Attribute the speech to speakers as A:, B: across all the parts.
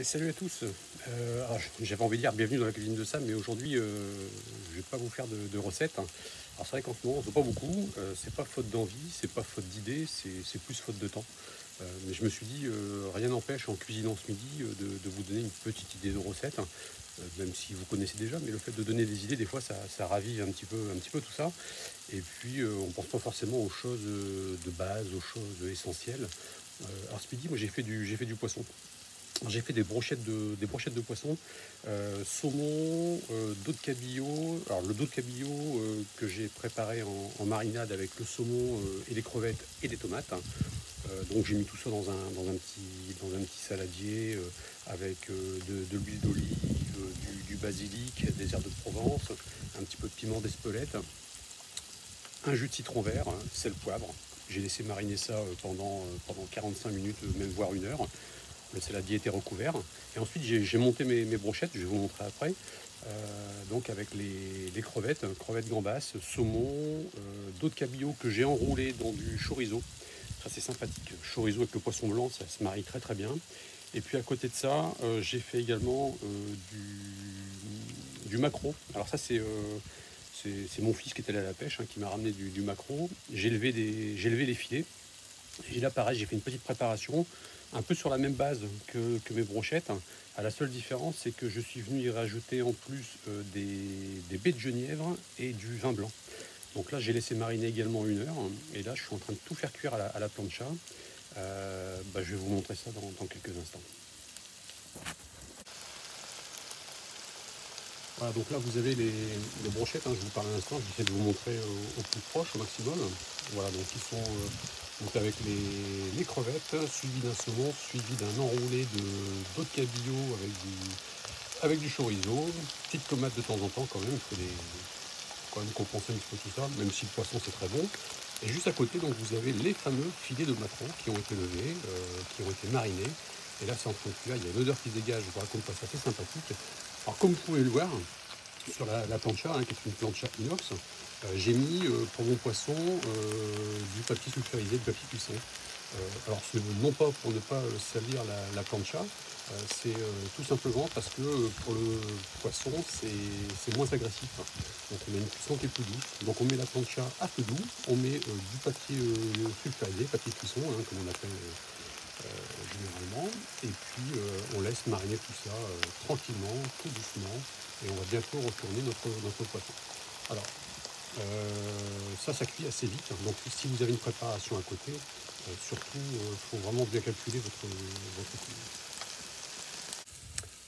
A: Salut à tous. J'avais envie de dire bienvenue dans la cuisine de Sam, mais aujourd'hui, je vais pas vous faire de recettes. Alors c'est vrai qu'en ce moment, on ne fait pas beaucoup. C'est pas faute d'envie, c'est pas faute d'idées, c'est plus faute de temps. Mais je me suis dit, rien n'empêche en cuisinant ce midi de vous donner une petite idée de recette. Même si vous connaissez déjà, mais le fait de donner des idées, des fois, ça ravive un petit peu tout ça. Et puis, on pense pas forcément aux choses de base, aux choses essentielles. Alors ce midi, moi, j'ai fait du poisson. J'ai fait des brochettes de poisson, saumon, dos de cabillaud. Alors le dos de cabillaud que j'ai préparé en marinade avec le saumon et les crevettes et des tomates. Donc j'ai mis tout ça dans un petit saladier avec de l'huile d'olive, du basilic, des herbes de Provence, un petit peu de piment d'Espelette, un jus de citron vert, sel, poivre. J'ai laissé mariner ça pendant 45 minutes, même voire une heure. Le saladier était recouvert. Et ensuite, j'ai monté mes brochettes, je vais vous montrer après. Donc avec les crevettes, crevettes gambas, saumon, dos de cabillaud que j'ai enroulé dans du chorizo. Ça c'est sympathique. Chorizo avec le poisson blanc, ça se marie très très bien. Et puis à côté de ça, j'ai fait également du maquereau. Alors ça c'est mon fils qui était allé à la pêche qui m'a ramené du maquereau. J'ai levé les filets. Et là, pareil, j'ai fait une petite préparation, un peu sur la même base que mes brochettes. À la seule différence, c'est que je suis venu y rajouter en plus des baies de genièvre et du vin blanc. Donc là, j'ai laissé mariner également une heure. Et là, je suis en train de tout faire cuire à la plancha. Je vais vous montrer ça dans quelques instants. Voilà, donc là, vous avez les brochettes. Je vous parle à l'instant. J'essaie de vous montrer au plus proche, au maximum. Voilà, donc ils sont... donc avec les crevettes, suivi d'un saumon, suivi d'un enroulé d'eau de cabillaud avec du chorizo, petite tomate de temps en temps quand même, il faut quand même compenser un petit peu tout ça, même si le poisson c'est très bon. Et juste à côté, donc vous avez les fameux filets de maquereau qui ont été levés, qui ont été marinés. Et là c'est en train de cuire, il y a une odeur qui se dégage, je vous raconte pas ça, c'est sympathique. Alors comme vous pouvez le voir, sur la plancha, qui est une plancha inox, j'ai mis pour mon poisson du papier sulfurisé, du papier cuisson. Alors c'est non pas pour ne pas salir la plancha, c'est tout simplement parce que pour le poisson c'est moins agressif. Donc on a une cuisson qui est plus douce. Donc on met la plancha à feu doux, on met du papier sulfurisé, papier cuisson, comme on appelle généralement, et puis on laisse mariner tout ça tranquillement, tout doucement, et on va bientôt retourner notre poisson. Alors ça cuit assez vite, donc si vous avez une préparation à côté, surtout il faut vraiment bien calculer votre cuisson.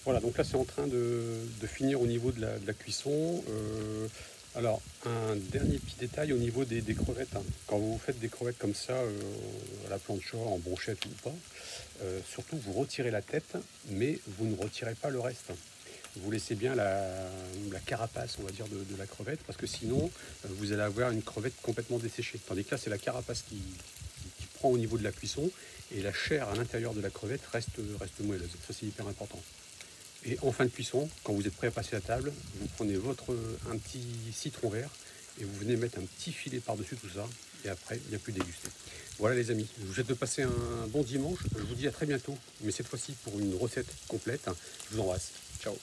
A: Voilà, donc là c'est en train de finir au niveau de la cuisson. Alors, un dernier petit détail au niveau des crevettes. Quand vous faites des crevettes comme ça, à la plancha, en brochette ou pas, surtout vous retirez la tête, mais vous ne retirez pas le reste. Vous laissez bien la carapace, on va dire, de la crevette, parce que sinon, vous allez avoir une crevette complètement desséchée. Tandis que là, c'est la carapace qui prend au niveau de la cuisson, et la chair à l'intérieur de la crevette reste moelleuse. Ça, c'est hyper important. Et en fin de cuisson, quand vous êtes prêt à passer à table, vous prenez un petit citron vert et vous venez mettre un petit filet par-dessus tout ça. Et après, il n'y a plus déguster. Voilà les amis, je vous souhaite de passer un bon dimanche. Je vous dis à très bientôt, mais cette fois-ci pour une recette complète. Je vous embrasse. Ciao.